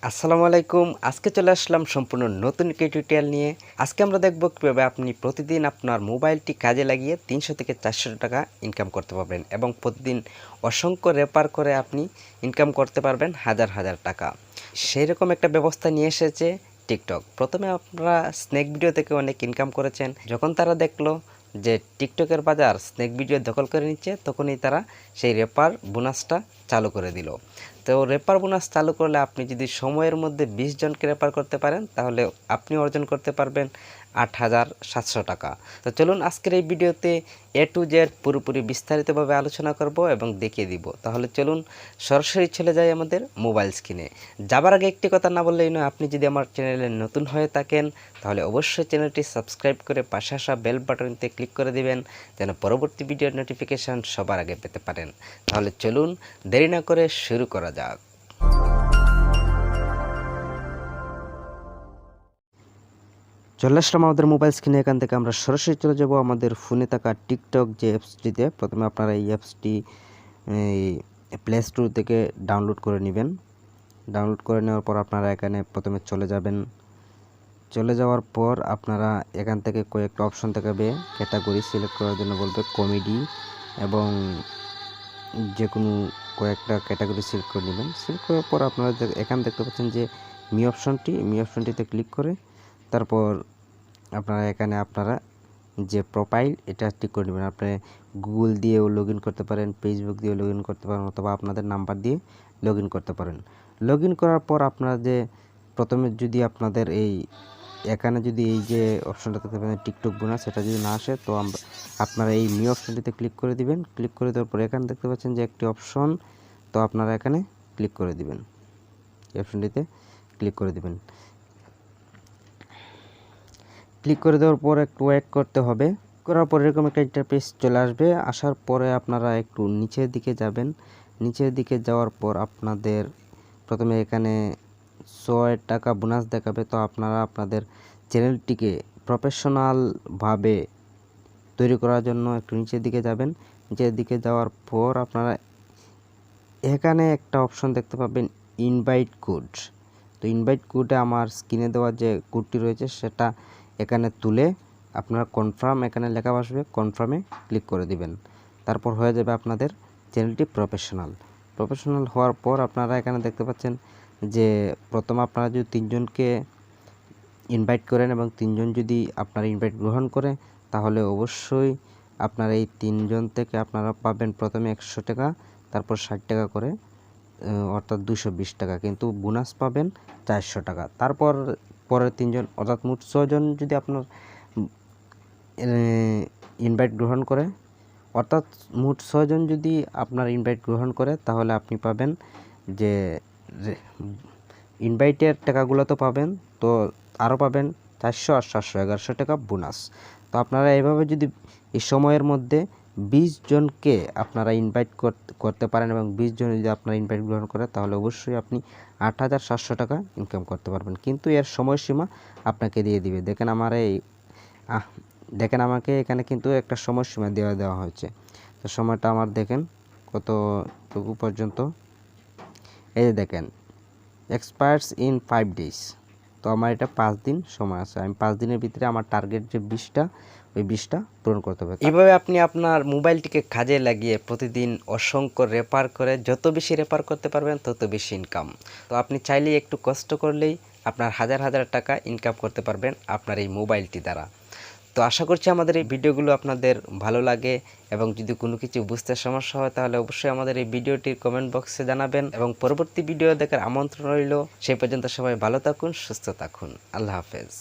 আসসালামু আলাইকুম। আজকে চলে আসলাম সম্পূর্ণ নতুন একটি টিউটোরিয়াল নিয়ে। আজকে আমরা দেখব কিভাবে আপনি প্রতিদিন আপনার মোবাইলটি কাজে লাগিয়ে 300 থেকে 400 টাকা ইনকাম করতে পারবেন এবং প্রতিদিন অসংখ্য রেপার করে আপনি ইনকাম করতে পারবেন হাজার হাজার টাকা। সেই রকম একটা ব্যবস্থা নিয়ে এসেছে টিকটক। প্রথমে আপনারা স্নেক ভিডিও থেকে অনেক ইনকাম করেছেন, যখন তারা দেখলো যে টিকটকের বাজার স্নেক ভিডিও দখল করে নিচ্ছে, তখনই তারা সেই রেপার বোনাসটা চালু করে দিল। তো রেপার বোনাস চালু করলে আপনি যদি সময়ের মধ্যে 20 জনকে রেপার করতে পারেন, তাহলে আপনি অর্জন করতে পারবেন 8,700 টাকা। তো চলুন আজকের এই ভিডিওতে A to Z পুরোপুরি বিস্তারিতভাবে আলোচনা করব এবং দেখিয়ে দিব। তাহলে চলুন সরাসরি চলে যাই আমাদের মোবাইল স্ক্রিনে। যাবার আগে একটি কথা না বললেই নয়, আপনি যদি আমার চ্যানেলে নতুন হয়ে থাকেন তাহলে অবশ্যই চ্যানেলটি সাবস্ক্রাইব করে পাশে আসা বেল বাটনটিতে ক্লিক করে দিবেন, যেন পরবর্তী ভিডিওর নোটিফিকেশান সবার আগে পেতে পারেন। তাহলে চলুন দেরি না করে শুরু করা যাক। চলে আসলাম আমাদের মোবাইল স্ক্রিনে। এখান থেকে আমরা সরাসরি চলে যাব আমাদের ফোনে থাকা টিকটক যে অ্যাপসটিতে। প্রথমে আপনারা এই অ্যাপসটি প্লে স্টোর থেকে ডাউনলোড করে নেবেন। ডাউনলোড করে নেওয়ার পর আপনারা এখানে প্রথমে চলে যাবেন। চলে যাওয়ার পর আপনারা এখান থেকে কয়েকটা অপশন দেখাবে, ক্যাটাগরি সিলেক্ট করার জন্য বলবে কমেডি, এবং যে কোনো কয়েকটা ক্যাটাগরি সিলেক্ট করে নেবেন। সিলেক্ট করার পর আপনারা এখানে দেখতে পাচ্ছেন যে মি অপশনটিতে ক্লিক করে তারপর আপনারা যে প্রোফাইল এটা ঠিক করে নেবেন। আপনি গুগল দিয়েও লগ ইন করতে পারেন, ফেসবুক দিয়েও লগ ইন করতে পারেন, অথবা আপনাদের নাম্বার দিয়ে লগ ইন করতে পারেন। লগ ইন করার পর আপনারা যে প্রথমে যদি আপনাদের এখানে যদি এই যে অপশনটা দেখতে পাচ্ছেন টিকটক বোনাস, সেটা যদি না আসে তো আপনারা এই মি অপশনটিতে ক্লিক করে দিবেন। ক্লিক করে দেওয়ার পর এখানে দেখতে পাচ্ছেন যে একটি অপশন, তো আপনারা এখানে ক্লিক করে দিবেন। এই অপশনটিতে ক্লিক করে দিবেন। ক্লিক করে দেওয়ার পর একটু ওয়েট করতে হবে। করার পর এরকম একটা ইন্টারফেস চলে আসবে। আসার পরে আপনারা একটু নিচের দিকে যাবেন। নিচের দিকে যাওয়ার পর আপনাদের প্রথমে এখানে 6 টাকা বোনাস দেখাবে। তো আপনারা আপনাদের চ্যানেলটিকে প্রফেশনালভাবে তৈরি করার জন্য একটু নিচের দিকে যাবেন। নিচের দিকে যাওয়ার পর আপনারা এখানে একটা অপশন দেখতে পাবেন ইনভাইট কোড। তো ইনভাইট কোডে আমার স্ক্রিনে দেওয়া যে কোডটি রয়েছে সেটা এখানে তুলে আপনারা কনফার্ম, এখানে লেখা আসবে, কনফার্মে ক্লিক করে দিবেন। তারপর হয়ে যাবে আপনাদের চ্যানেলটি প্রফেশনাল হওয়ার পর আপনারা এখানে দেখতে পাচ্ছেন যে প্রথমে আপনারা যদি 3 জনকে ইনভাইট করেন এবং 3 জন যদি আপনার ইনভাইট গ্রহণ করে, তাহলে অবশ্যই আপনার এই 3 জন থেকে আপনারা পাবেন প্রথমে 100 টাকা, তারপর 60 টাকা করে, অর্থাৎ 220 টাকা, কিন্তু বোনাস পাবেন 400 টাকা। তারপর পরের 3 জন, অর্থাৎ মোট 6 জন যদি আপনার ইনভাইট গ্রহণ করে, অর্থাৎ মোট 6 জন যদি আপনার ইনভাইট গ্রহণ করে, তাহলে আপনি পাবেন যে ইনভাইটের টাকাগুলো তো পাবেন, তো আরও পাবেন 400 আর 700 1100 টাকা বোনাস। তো আপনারা এভাবে যদি এই সময়ের মধ্যে 20 জনকে আপনারা ইনভাইট করতে পারেন এবং 20 জন যদি আপনারা ইনভাইট গ্রহণ করে, তাহলে অবশ্যই আপনি 8,700 টাকা ইনকাম করতে পারবেন। কিন্তু এর সময়সীমা আপনাকে দিয়ে দিবে। দেখেন আমাকে এখানে কিন্তু একটা সময়সীমা দেওয়া হয়েছে। তো সময়টা আমার দেখেন কতটুকু পর্যন্ত, এই যে দেখেন এক্সপায়ার্স ইন 5 days। তো আমার এটা 5 দিন সময় আছে। আমি 5 দিনের ভিতরে আমার টার্গেট যে 20টা, ওই 20টা পূরণ করতে হবে। এইভাবে আপনি আপনার মোবাইলটিকে কাজে লাগিয়ে প্রতিদিন অসংখ্য রেপার করে, যত বেশি রেপার করতে পারবেন তত বেশি ইনকাম। তো আপনি চাইলেই একটু কষ্ট করলেই আপনার হাজার হাজার টাকা ইনকাম করতে পারবেন আপনার এই মোবাইলটি দ্বারা। তো আশা করছি আমাদের এই ভিডিওগুলো আপনাদের ভালো লাগে, এবং যদি কোনো কিছু বুঝতে সমস্যা হয় তাহলে অবশ্যই আমাদের এই ভিডিওটির কমেন্ট বক্সে জানাবেন, এবং পরবর্তী ভিডিও দেখার আমন্ত্রণ রইল। সেই পর্যন্ত সবাই ভালো থাকুন, সুস্থ থাকুন। আল্লাহ হাফেজ।